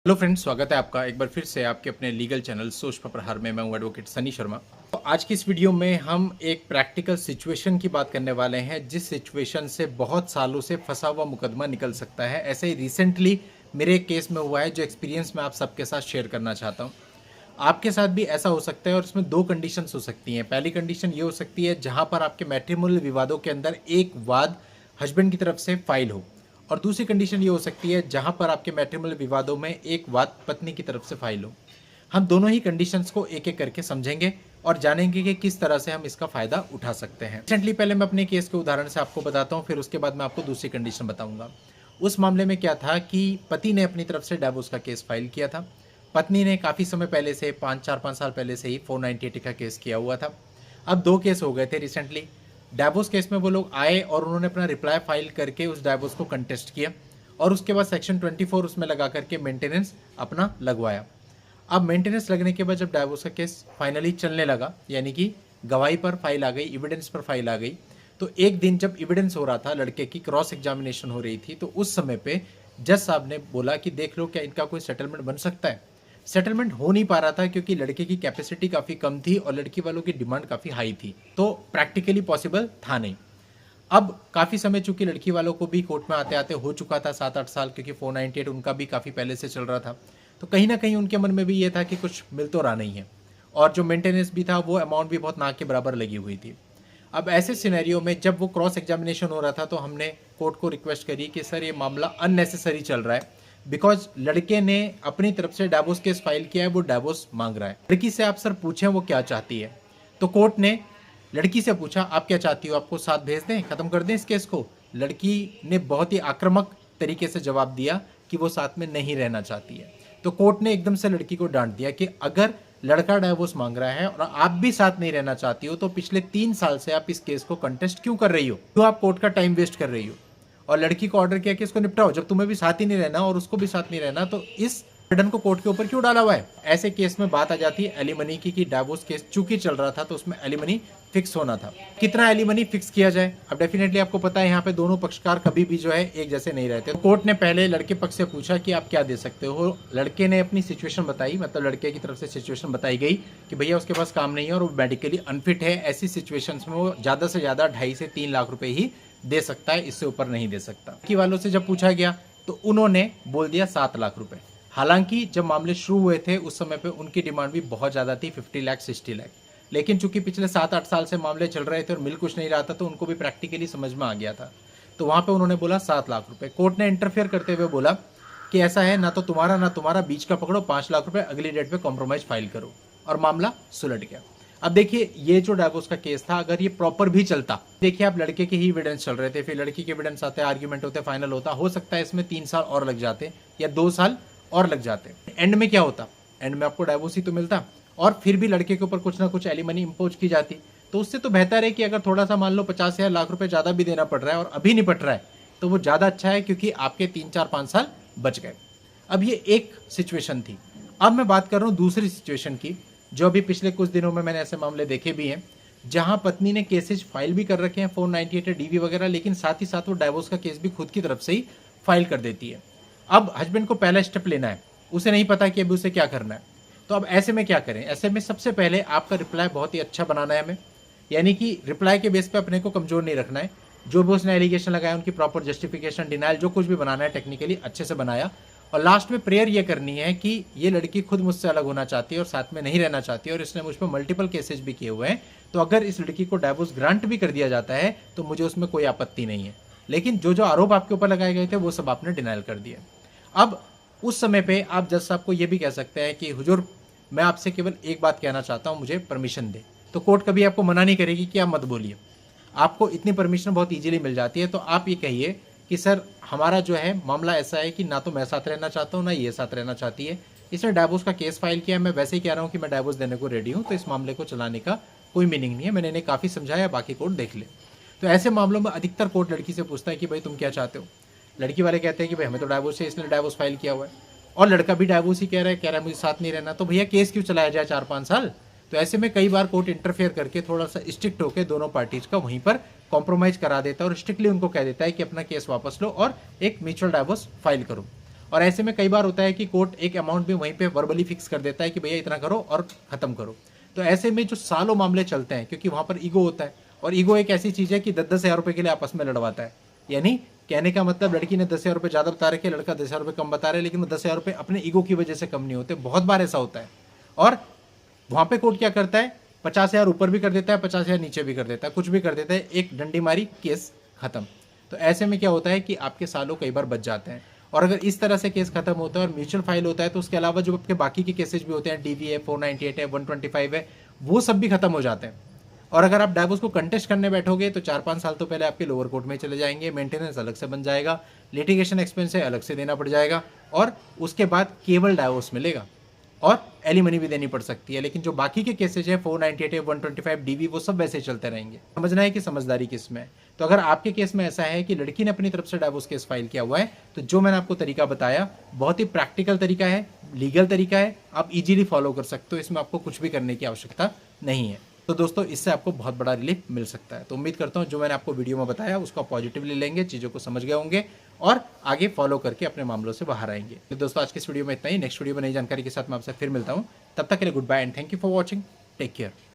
Hello friends, स्वागत है आपका एक बार फिर से आपके अपने लीगल चैनल सोच पर प्रहार में। मैं हूं एडवोकेट सनी शर्मा। तो आज की इस वीडियो में हम एक प्रैक्टिकल सिचुएशन की बात करने वाले हैं, जिस सिचुएशन से बहुत सालों से फंसा हुआ मुकदमा निकल सकता है। ऐसे ही रिसेंटली मेरे एक केस में हुआ है, जो एक्सपीरियंस मैं आप सबके साथ शेयर करना चाहता हूँ। आपके साथ भी ऐसा हो सकता है और इसमें दो कंडीशंस हो सकती हैं। पहली कंडीशन ये हो सकती है जहां पर आपके मैट्रिमोनियल विवादों के अंदर एक वाद हस्बैंड की तरफ से फाइल हो, और दूसरी कंडीशन ये हो सकती है जहां पर आपके मैट्रिमोनियल विवादों में एक वाद पत्नी की तरफ से फाइल हो। हम दोनों ही कंडीशंस को एक एक करके समझेंगे और जानेंगे कि किस तरह से हम इसका फायदा उठा सकते हैं। रिसेंटली पहले मैं अपने केस के उदाहरण से आपको बताता हूँ, फिर उसके बाद मैं आपको दूसरी कंडीशन बताऊंगा। उस मामले में क्या था कि पति ने अपनी तरफ से डाइवोर्स का केस फाइल किया था। पत्नी ने काफ़ी समय पहले से 5 साल पहले से ही 498 का केस किया हुआ था। अब दो केस हो गए थे रिसेंटली। डाइवोर्स केस में वो लोग आए और उन्होंने अपना रिप्लाई फाइल करके उस डाइवोर्स को कंटेस्ट किया, और उसके बाद सेक्शन 24 उसमें लगा करके मेंटेनेंस अपना लगवाया। अब मेंटेनेंस लगने के बाद जब डाइवोर्स का केस फाइनली चलने लगा, यानी कि गवाही पर फाइल आ गई, एविडेंस पर फाइल आ गई, तो एक दिन जब एविडेंस हो रहा था, लड़के की क्रॉस एग्जामिनेशन हो रही थी, तो उस समय पे जज साहब ने बोला कि देख लो क्या इनका कोई सेटलमेंट बन सकता है। सेटलमेंट हो नहीं पा रहा था क्योंकि लड़के की कैपेसिटी काफ़ी कम थी और लड़की वालों की डिमांड काफ़ी हाई थी, तो प्रैक्टिकली पॉसिबल था नहीं। अब काफ़ी समय चूंकि लड़की वालों को भी कोर्ट में आते आते हो चुका था 7-8 साल, क्योंकि 498 उनका भी काफ़ी पहले से चल रहा था, तो कहीं ना कहीं उनके मन में भी ये था कि कुछ मिल तो रहा नहीं है, और जो मेंटेनेंस भी था वो अमाउंट भी बहुत ना के बराबर लगी हुई थी। अब ऐसे सिनेरियो में जब वो क्रॉस एग्जामिनेशन हो रहा था, तो हमने कोर्ट को रिक्वेस्ट करी कि सर ये मामला अननेसेसरी चल रहा है, बिकॉज लड़के ने अपनी तरफ से डाइवोर्स केस फाइल किया है, वो डाइवोर्स मांग रहा है। लड़की से आप सर पूछें वो क्या चाहती है, तो कोर्ट ने लड़की से पूछा आप क्या चाहती हो, आपको साथ भेज दें, खत्म कर दें इस केस को। लड़की ने बहुत ही आक्रामक तरीके से जवाब दिया कि वो साथ में नहीं रहना चाहती है। तो कोर्ट ने एकदम से लड़की को डांट दिया कि अगर लड़का डाइवोर्स मांग रहा है और आप भी साथ नहीं रहना चाहती हो, तो पिछले 3 साल से आप इस केस को कंटेस्ट क्यों कर रही हो, क्यों आप कोर्ट का टाइम वेस्ट कर रही हो। और लड़की को ऑर्डर किया कि इसको निपटाओ, जब तुम्हें भी साथ ही नहीं रहना और उसको भी साथ नहीं रहना, तो इस बर्डन को कोर्ट के ऊपर क्यों डाला हुआ है। ऐसे केस में बात आ जाती है एलिमनी की, कि डाइवोर्स केस चूंकि चल रहा था तो उसमें एलिमनी फिक्स होना था। कितना एलिमनी फिक्स किया जाए, अब डेफिनेटली आपको पता है यहाँ पे दोनों पक्षकार कभी भी जो है एक जैसे नहीं रहते। कोर्ट ने पहले लड़के पक्ष से पूछा कि आप क्या दे सकते हो। लड़के ने अपनी सिचुएशन बताई, मतलब लड़के की तरफ से सिचुएशन बताई गई कि भैया उसके पास काम नहीं है और वो मेडिकली अनफिट है। ऐसी सिचुएशंस में वो ज़्यादा से ज़्यादा 2.5 से 3 लाख रुपए ही दे सकता है, इससे ऊपर नहीं दे सकता। लड़की वालों से जब पूछा गया तो उन्होंने बोल दिया 7 लाख रुपए। हालांकि जब मामले शुरू हुए थे उस समय पे उनकी डिमांड भी बहुत ज़्यादा थी, 50 लाख 60 लाख। लेकिन चूंकि पिछले 7-8 साल से मामले चल रहे थे और मिल कुछ नहीं रहा था, तो उनको भी प्रैक्टिकली समझ में आ गया था, तो वहां पे उन्होंने बोला 7 लाख रुपए। कोर्ट ने इंटरफेयर करते हुए बोला कि ऐसा है, ना तो तुम्हारा बीच का पकड़ो, 5 लाख रुपए अगली डेट पे कॉम्प्रोमाइज फाइल करो, और मामला सुलट गया। अब देखिए ये जो डाइवोर्स का केस था, अगर ये प्रॉपर भी चलता, देखिए आप लड़के के ही एविडेंस चल रहे थे, फिर लड़की के एविडेंस आते, आर्ग्यूमेंट होते, फाइनल होता, हो सकता है इसमें 3 साल और लग जाते या 2 साल और लग जाते। एंड में क्या होता, एंड में आपको डाइवोर्स ही तो मिलता, और फिर भी लड़के के ऊपर कुछ ना कुछ एलिमनी इंपोज की जाती। तो उससे तो बेहतर है कि अगर थोड़ा सा मान लो 50 या लाख रुपए ज्यादा भी देना पड़ रहा है और अभी निपट रहा है, तो वो ज्यादा अच्छा है, क्योंकि आपके 3-4-5 साल बच गए। अब ये एक सिचुएशन थी। अब मैं बात कर रहा हूं दूसरी सिचुएशन की, जो अभी पिछले कुछ दिनों में मैंने ऐसे मामले देखे भी हैं, जहां पत्नी ने केसेज फाइल भी कर रखे हैं 498 डीवी वगैरह, लेकिन साथ ही साथ वो डाइवोर्स का केस भी खुद की तरफ से ही फाइल कर देती है। अब हस्बैंड को पहला स्टेप लेना है, उसे नहीं पता कि अभी उसे क्या करना है। तो अब ऐसे में क्या करें, ऐसे में सबसे पहले आपका रिप्लाई बहुत ही अच्छा बनाना है हमें, यानी कि रिप्लाई के बेस पे अपने को कमजोर नहीं रखना है। जो भी उसने एलिगेशन लगाया उनकी प्रॉपर जस्टिफिकेशन, डिनाइल, जो कुछ भी बनाना है टेक्निकली अच्छे से बनाया। और लास्ट में प्रेयर ये करनी है कि ये लड़की खुद मुझसे अलग होना चाहती है और साथ में नहीं रहना चाहती है, और इसने मुझ पर मल्टीपल केसेज भी किए हुए हैं, तो अगर इस लड़की को डाइवोर्स ग्रांट भी कर दिया जाता है तो मुझे उसमें कोई आपत्ति नहीं है। लेकिन जो जो आरोप आपके ऊपर लगाए गए थे वो सब आपने डिनाइल कर दिया। अब उस समय पे आप जज साहब को ये भी कह सकते हैं कि हुजूर मैं आपसे केवल एक बात कहना चाहता हूं, मुझे परमिशन दे। तो कोर्ट कभी आपको मना नहीं करेगी कि आप मत बोलिए, आपको इतनी परमिशन बहुत इजीली मिल जाती है। तो आप ये कहिए कि सर हमारा जो है मामला ऐसा है कि ना तो मैं साथ रहना चाहता हूँ ना ये साथ रहना चाहती है, इसने डाइवोर्स का केस फाइल किया, मैं वैसे ही कह रहा हूँ कि मैं डाइवोर्स देने को रेडी हूँ, तो इस मामले को चलाने का कोई मीनिंग नहीं है, मैंने इन्हें काफ़ी समझाया, बाकी कोर्ट देख ले। तो ऐसे मामलों में अधिकतर कोर्ट लड़की से पूछता है कि भाई तुम क्या चाहते हो। लड़की वाले कहते हैं कि भाई हमें तो डाइवोर्स है, इसने डाइवोर्स फाइल किया हुआ है, और लड़का भी डाइवोर्स ही कह रहा है मुझे साथ नहीं रहना, तो भैया केस क्यों चलाया जाए 4-5 साल। तो ऐसे में कई बार कोर्ट इंटरफेयर करके थोड़ा सा स्ट्रिक्ट होकर दोनों पार्टीज का वहीं पर कॉम्प्रोमाइज करा देता है और स्ट्रिक्टली उनको कह देता है कि अपना केस वापस लो और एक म्यूचुअल डाइवोर्स फाइल करो। और ऐसे में कई बार होता है कि कोर्ट एक अमाउंट भी वहीं पे वर्बली फिक्स कर देता है कि भैया इतना करो और खत्म करो। तो ऐसे में जो सालों मामले चलते हैं, क्योंकि वहां पर ईगो होता है, और ईगो एक ऐसी चीज है कि 10-10 हज़ार रुपए के लिए आपस में लड़वाता है। यानी कहने का मतलब लड़की ने 10 हज़ार रुपए ज्यादा बता रखे, लड़का 10 हज़ार रुपए कम बता रहे, लेकिन वो 10 हज़ार रुपए अपने ईगो की वजह से कम नहीं होते। बहुत बार ऐसा होता है। और वहां पे कोर्ट क्या करता है, 50 हज़ार ऊपर भी कर देता है, 50 हज़ार नीचे भी कर देता है, कुछ भी कर देता है, एक डंडी मारी, केस खत्म। तो ऐसे में क्या होता है कि आपके सालों कई बार बच जाते हैं। और अगर इस तरह से केस खत्म होता है और म्यूचुअल फाइल होता है, तो उसके अलावा जो आपके बाकी के केसेज भी होते हैं, डीवी है, 498 है, 125 है, वो सब भी खत्म हो जाते हैं। और अगर आप डाइवोर्स को कंटेस्ट करने बैठोगे तो 4-5 साल तो पहले आपके लोअर कोर्ट में चले जाएंगे, मेंटेनेंस अलग से बन जाएगा, लिटिगेशन एक्सपेंस है अलग से देना पड़ जाएगा, और उसके बाद केवल डाइवोर्स मिलेगा और एलिमनी भी देनी पड़ सकती है। लेकिन जो बाकी के केसेज है, 498 है, 125 डीवी, वो सब वैसे चलते रहेंगे। समझना है कि समझदारी किस में है। तो अगर आपके केस में ऐसा है कि लड़की ने अपनी तरफ से डाइवोर्स केस फाइल किया हुआ है, तो जो मैंने आपको तरीका बताया बहुत ही प्रैक्टिकल तरीका है, लीगल तरीका है, आप इजीली फॉलो कर सकते हो। इसमें आपको कुछ भी करने की आवश्यकता नहीं है। तो दोस्तों, इससे आपको बहुत बड़ा रिलीफ मिल सकता है। तो उम्मीद करता हूँ जो मैंने आपको वीडियो में बताया उसको आप पॉजिटिवली लेंगे, चीज़ों को समझ गए होंगे और आगे फॉलो करके अपने मामलों से बाहर आएंगे। तो दोस्तों, आज की इस वीडियो में इतना ही। नेक्स्ट वीडियो में नई जानकारी के साथ मैं आपसे फिर मिलता हूँ। तब तक के लिए good bye and thank you for watching. Take care.